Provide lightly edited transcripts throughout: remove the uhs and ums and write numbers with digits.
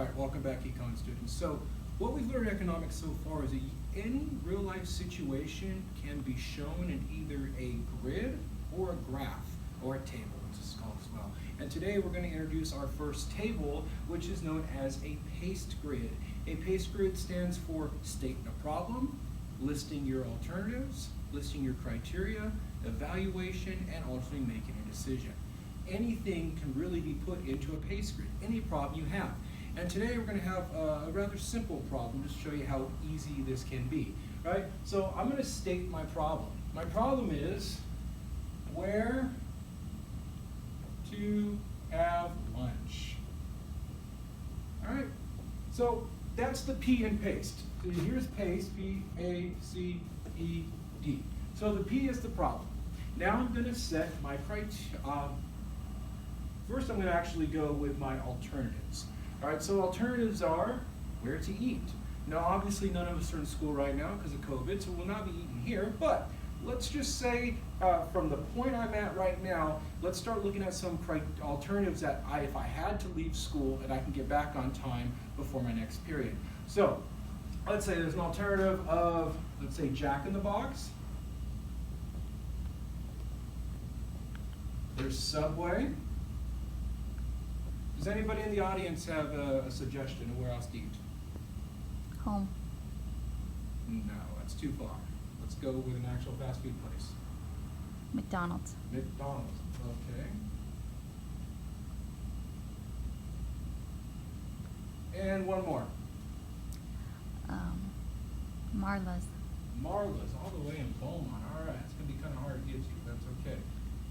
All right, welcome back, econ students. So what we've learned in economics so far is that any real life situation can be shown in either a grid or a graph or a table, which is called as well. And today we're going to introduce our first table, which is known as a PACE grid. A PACE grid stands for stating a problem, listing your alternatives, listing your criteria, evaluation, and ultimately making a decision. Anything can really be put into a PACE grid, any problem you have. And today we're going to have a rather simple problem just to show you how easy this can be, right? So I'm going to state my problem. My problem is where to have lunch. All right, so that's the P in PACE. So here's PACE, P-A-C-E-D. So the P is the problem. Now I'm going to set my criteria. First I'm going to actually go with my alternatives. All right, so alternatives are where to eat. Now, obviously, none of us are in school right now because of COVID, so we'll not be eating here. But let's just say from the point I'm at right now, let's start looking at some alternatives that if I had to leave school, and I can get back on time before my next period. So let's say there's an alternative of, let's say, Jack in the Box. There's Subway. Does anybody in the audience have a suggestion of where else to eat? Home. No, that's too far. Let's go with an actual fast food place. McDonald's. McDonald's, okay. And one more. Marla's. Marla's, all the way in Beaumont. All right, it's going to be kind of hard to get to. That's okay.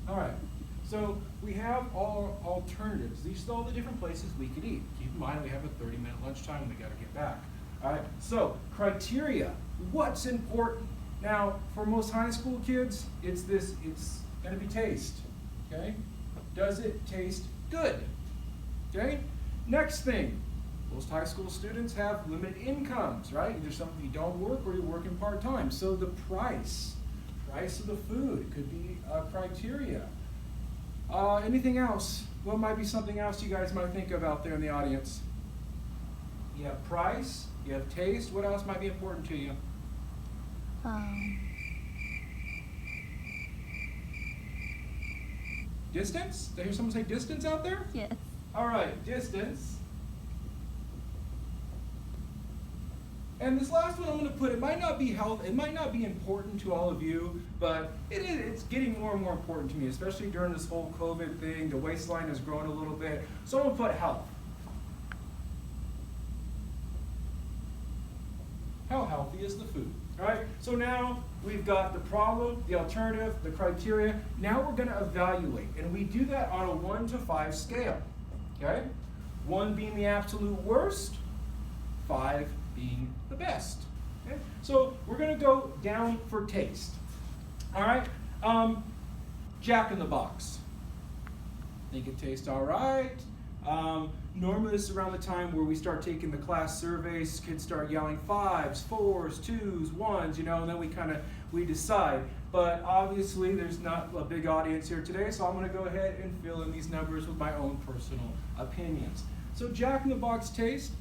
All right. So we have all alternatives. These are all the different places we could eat. Keep in mind we have a 30-minute lunchtime and we got to get back. All right. So criteria. What's important? Now, for most high school kids, it's going to be taste. Okay. Does it taste good? Okay. Next thing. Most high school students have limited incomes, right? Either something you don't work or you're working part-time. So the price of the food could be a criteria. Anything else? What might be something else you guys might think of out there in the audience? You have price, you have taste. What else might be important to you? Distance? Did I hear someone say distance out there? Yes. All right, distance. And this last one I'm going to put, it might not be important to all of you, but it's getting more and more important to me, especially during this whole COVID thing. The waistline has grown a little bit. So I'm going to put health. How healthy is the food? All right, so now we've got the problem, the alternative, the criteria. Now we're going to evaluate, and we do that on a 1 to 5 scale. Okay? 1 being the absolute worst, 5 being the best. Okay? So we're going to go down for taste. All right? Jack in the Box. Think it tastes all right. Normally this is around the time where we start taking the class surveys. Kids start yelling 5s, 4s, 2s, 1s, you know, and then we decide. But obviously there's not a big audience here today, so I'm going to go ahead and fill in these numbers with my own personal opinions. So Jack in the Box taste.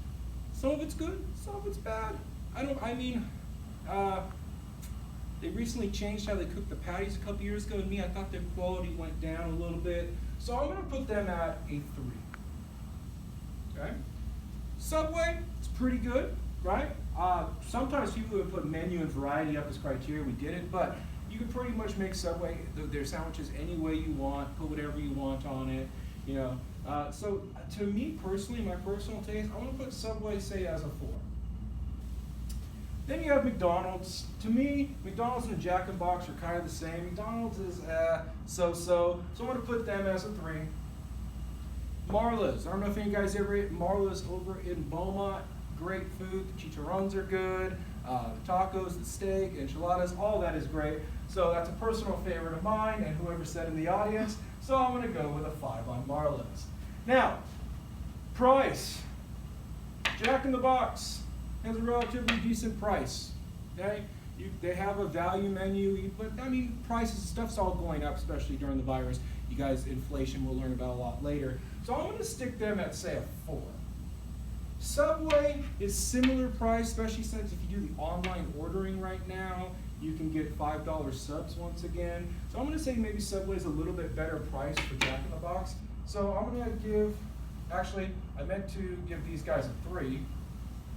Some of it's good, some of it's bad. They recently changed how they cook the patties a couple years ago, and I thought their quality went down a little bit. So I'm going to put them at a 3. Okay? Subway, it's pretty good, right? Sometimes people would put menu and variety up as criteria. We didn't, but you can pretty much make Subway, their sandwiches any way you want, put whatever you want on it, you know. So to me personally, my personal taste, I want to put Subway, say, as a 4. Then you have McDonald's. To me, McDonald's and Jack in the Box are kind of the same. McDonald's is so-so. So I'm going to put them as a 3. Marla's. I don't know if any guys ever ate Marla's over in Beaumont. Great food. The chicharrones are good. The tacos, the steak, enchiladas, all that is great. So that's a personal favorite of mine and whoever said in the audience. So I'm going to go with a 5 on Marla's. Now, price. Jack in the Box has a relatively decent price. Okay? They have a value menu, but I mean, prices, stuff's all going up, especially during the virus. You guys, inflation we'll learn about a lot later. So I'm going to stick them at, say, a 4. Subway is similar price, especially since if you do the online ordering right now, you can get $5 subs once again. So I'm gonna say maybe Subway's a little bit better price for Jack in the Box. So I'm gonna give, actually, I meant to give these guys a 3,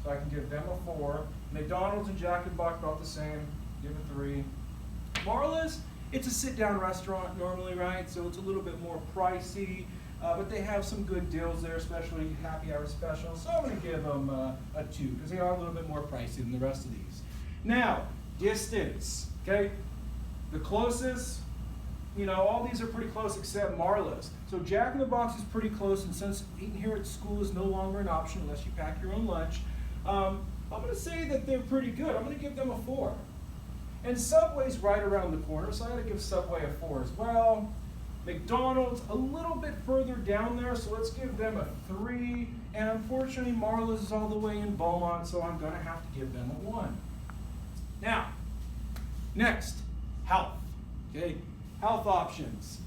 so I can give them a 4. McDonald's and Jack in the Box about the same, give a 3. Marla's, it's a sit-down restaurant normally, right? So it's a little bit more pricey, but they have some good deals there, especially happy hour specials. So I'm gonna give them a 2, because they are a little bit more pricey than the rest of these. Now, distance, okay? The closest, you know, all these are pretty close except Marla's. So Jack in the Box is pretty close, and since eating here at school is no longer an option unless you pack your own lunch, I'm gonna say that they're pretty good. I'm gonna give them a 4. And Subway's right around the corner, so I gotta give Subway a 4 as well. McDonald's a little bit further down there, so let's give them a 3. And unfortunately, Marla's is all the way in Beaumont, so I'm gonna have to give them a 1. Now, next, health. Okay, health options.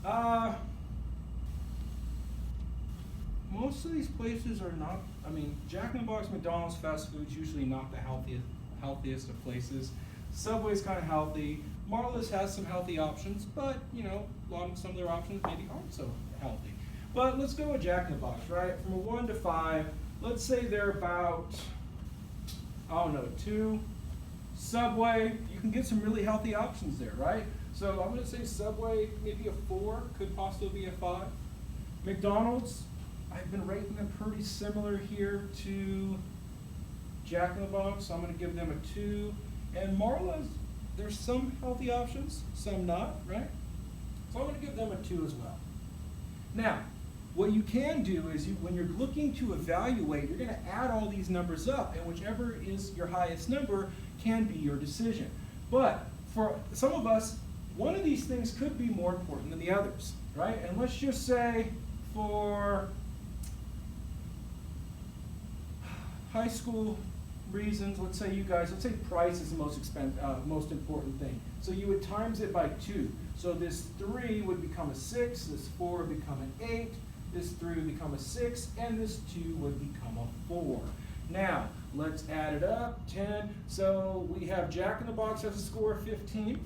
Most of these places are not, I mean, Jack in the Box, McDonald's, fast food's usually not the healthiest of places. Subway's kind of healthy. Marla's has some healthy options, but you know, some of their options maybe aren't so healthy. But let's go with Jack in the Box, right? From a 1 to 5, let's say they're about, I don't know, 2. Subway, you can get some really healthy options there, right? So I'm gonna say Subway, maybe a 4, could possibly be a 5. McDonald's, I've been rating them pretty similar here to Jack in the Box, so I'm gonna give them a 2. And Marla's, there's some healthy options, some not, right? So I'm gonna give them a 2 as well. Now, what you can do is when you're looking to evaluate, you're gonna add all these numbers up, and whichever is your highest number can be your decision. But for some of us, one of these things could be more important than the others, right? And let's just say for high school reasons, let's say price is the most important thing. So you would times it by 2. So this 3 would become a 6, this 4 would become an 8, this 3 would become a 6, and this 2 would become a 4. Now, let's add it up, 10. So we have Jack in the Box has a score of 15.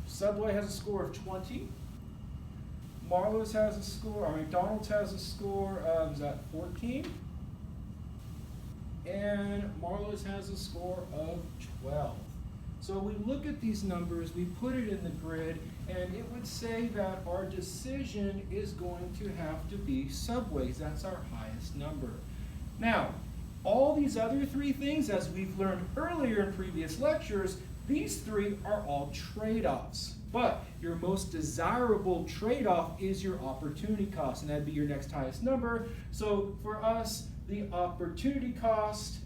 Subway has a score of 20. Marla's has a score, or McDonald's has a score of, is that 14? And Marla's has a score of 12. So we look at these numbers, we put it in the grid, and it would say that our decision is going to have to be Subway's. That's our highest number. Now, all these other 3 things, as we've learned earlier in previous lectures, these 3 are all trade-offs. But your most desirable trade-off is your opportunity cost, and that'd be your next highest number. So for us, the opportunity cost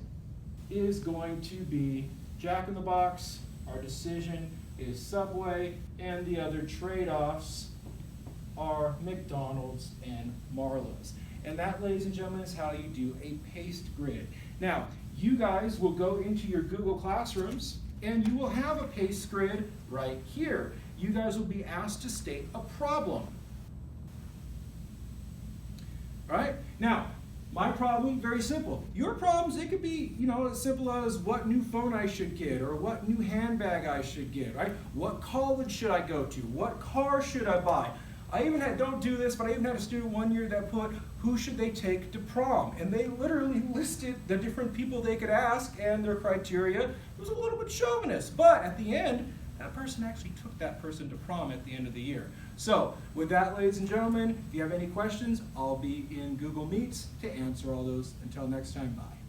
is going to be Jack in the Box. Our decision is Subway, and the other trade-offs are McDonald's and Marla's. And that, ladies and gentlemen, is how you do a paced grid. Now, you guys will go into your Google Classrooms, and you will have a paced grid right here. You guys will be asked to state a problem. All right? Now, my problem, very simple. Your problems, it could be, you know, as simple as what new phone I should get, or what new handbag I should get, right? What college should I go to? What car should I buy? I even had, don't do this, but I even had a student one year that put, who should they take to prom? And they literally listed the different people they could ask and their criteria. It was a little bit chauvinist, but at the end, that person actually took that person to prom at the end of the year. So, with that, ladies and gentlemen, if you have any questions, I'll be in Google Meets to answer all those. Until next time, bye.